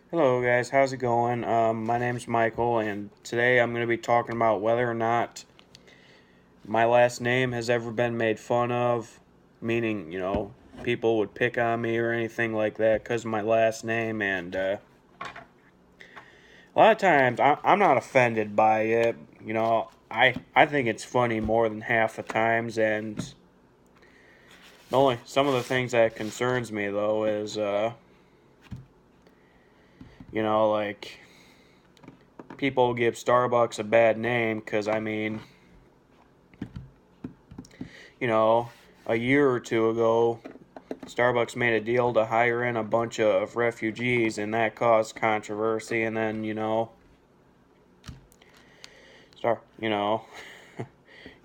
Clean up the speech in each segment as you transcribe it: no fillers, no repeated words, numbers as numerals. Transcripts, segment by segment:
Hello, guys. How's it going? My name's Michael, and today I'm going to be talking about whether or not my last name has ever been made fun of, meaning, people would pick on me or anything like that because of my last name. And a lot of times I'm not offended by it. I think it's funny more than half the times, and only some of the things that concerns me though is, like people give Starbucks a bad name because you know, a year or two ago, Starbucks made a deal to hire in a bunch of refugees, and that caused controversy. And then, star, you know,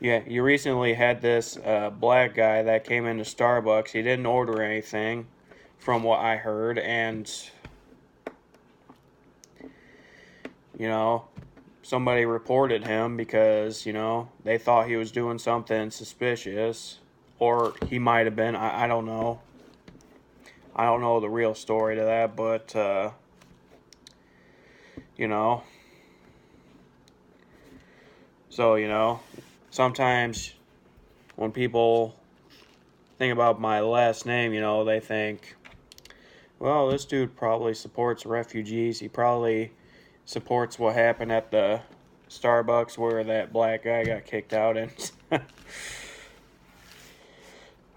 yeah, you recently had this black guy that came into Starbucks. He didn't order anything, from what I heard, and you know, somebody reported him because they thought he was doing something suspicious, or he might have been. I don't know. I don't know the real story to that, but you know. So, sometimes when people think about my last name, they think, well, this dude probably supports refugees. He probably supports what happened at the Starbucks where that black guy got kicked out. And,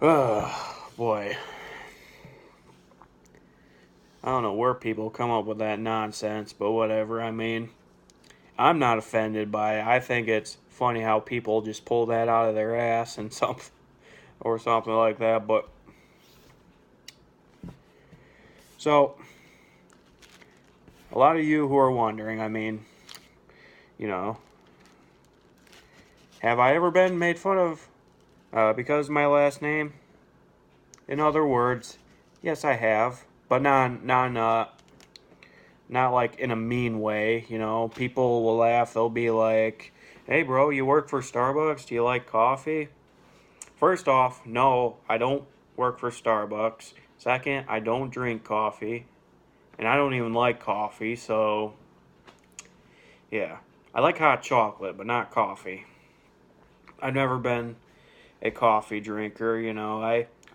oh, boy. I don't know where people come up with that nonsense, but whatever. I'm not offended by it. I think it's funny how people just pull that out of their ass and something or something like that. But so a lot of you who are wondering, you know, have I ever been made fun of because of my last name? In other words, yes, I have, but not like in a mean way. People will laugh. They'll be like, "Hey, bro, you work for Starbucks? Do you like coffee?" First off, no, I don't work for Starbucks. Second, I don't drink coffee, and I don't even like coffee. So, yeah, I like hot chocolate, but not coffee. I've never been a coffee drinker.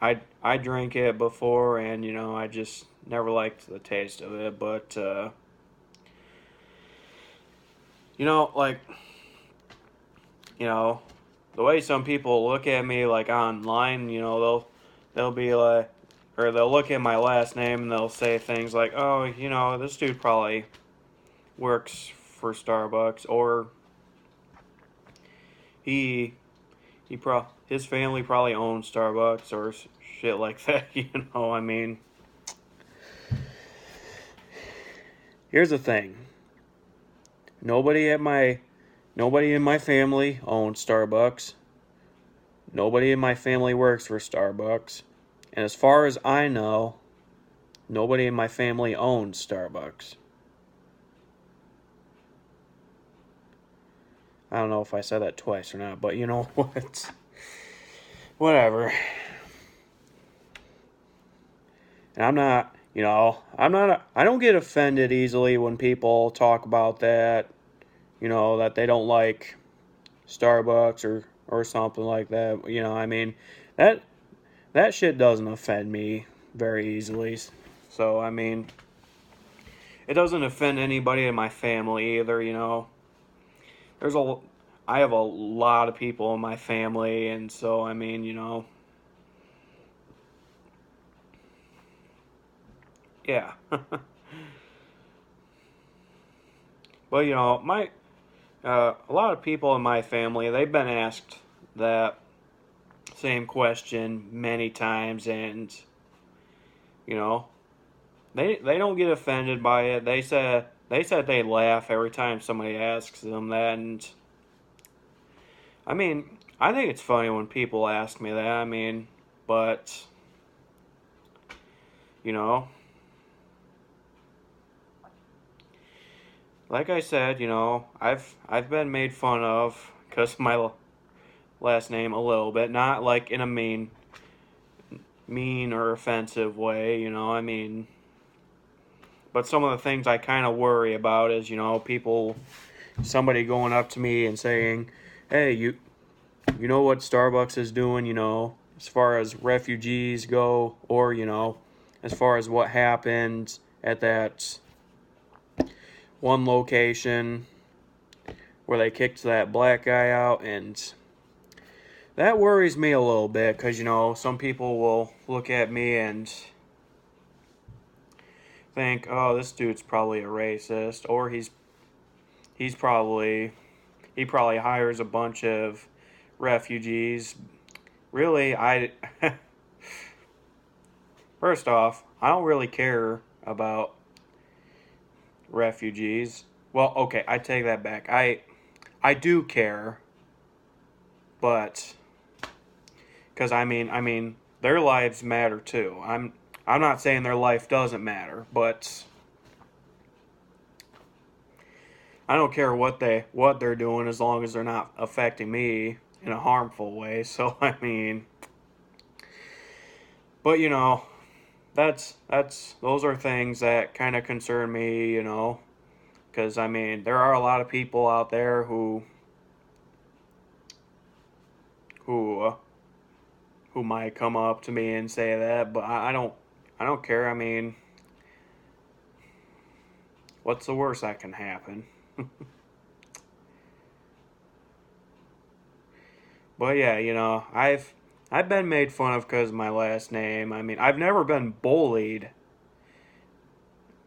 I drank it before, and I just never liked the taste of it. But like you know, the way some people look at me, like online, they'll be like, or they'll look at my last name and they'll say things like, "Oh, this dude probably works for Starbucks," or he his family probably owns Starbucks or shit like that. Here's the thing. Nobody at my nobody in my family owns Starbucks. Nobody in my family works for Starbucks. And as far as I know, nobody in my family owns Starbucks. I don't know if I said that twice or not, but you know what? Whatever. And I don't get offended easily when people talk about that, that they don't like Starbucks or something like that. That that shit doesn't offend me very easily. So, it doesn't offend anybody in my family either. There's a I have a lot of people in my family, and so yeah. But my a lot of people in my family, they've been asked that same question many times, and you know they don't get offended by it. They said they laugh every time somebody asks them that, and I think it's funny when people ask me that. But you know, like I said, I've been made fun of because my last name a little bit, not like in a mean or offensive way. But some of the things I kind of worry about is, you know, somebody going up to me and saying, hey, you know what Starbucks is doing, you know, as far as refugees go, or, you know, as far as what happened at that one location where they kicked that black guy out. And that worries me a little bit because, you know, some people will look at me and think, oh, this dude's probably a racist, or he probably hires a bunch of refugees. Really, first off, I don't really care about refugees. Well, okay, I take that back. I do care, but because I mean their lives matter too. I'm not saying their life doesn't matter, but I don't care what they're doing as long as they're not affecting me in a harmful way. So I mean, but you know, that's those are things that kind of concern me, you know, because I mean, there are a lot of people out there who uh, who might come up to me and say that, but I don't care. I mean, what's the worst that can happen? But yeah, you know, I've been made fun of because of my last name. I mean, I've never been bullied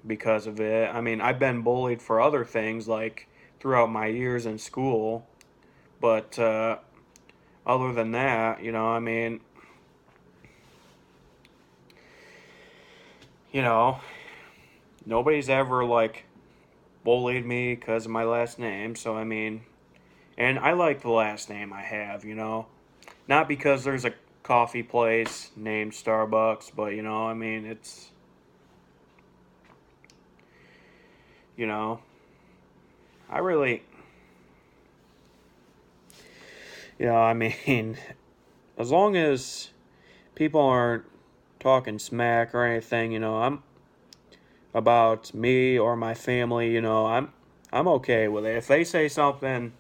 because of it. I mean, I've been bullied for other things like throughout my years in school, but other than that, you know, I mean, you know, nobody's ever like bullied me because of my last name. So I mean, and I like the last name I have, you know, not because there's a coffee place named Starbucks, but you know, I mean, it's, you know, I really, you know, I mean, as long as people aren't talking smack or anything, you know, I'm about me or my family, you know, I'm okay with it. If they say something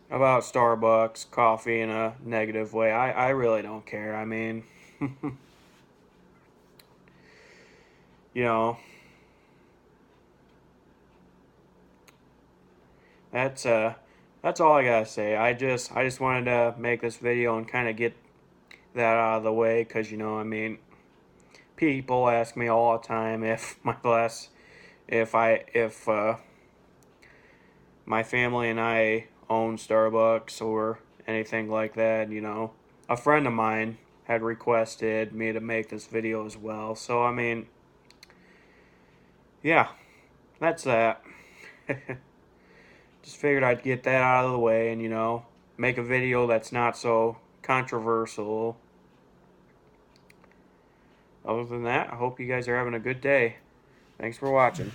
about Starbucks coffee in a negative way, I really don't care. I mean, you know, that's that's all I gotta say. I just wanted to make this video and kind of get that out of the way because you know, I mean, people ask me all the time if if my family and I own Starbucks or anything like that. You know, a friend of mine had requested me to make this video as well. So I mean, yeah, that's that. Just figured I'd get that out of the way and, you know, make a video that's not so controversial. Other than that, I hope you guys are having a good day. Thanks for watching.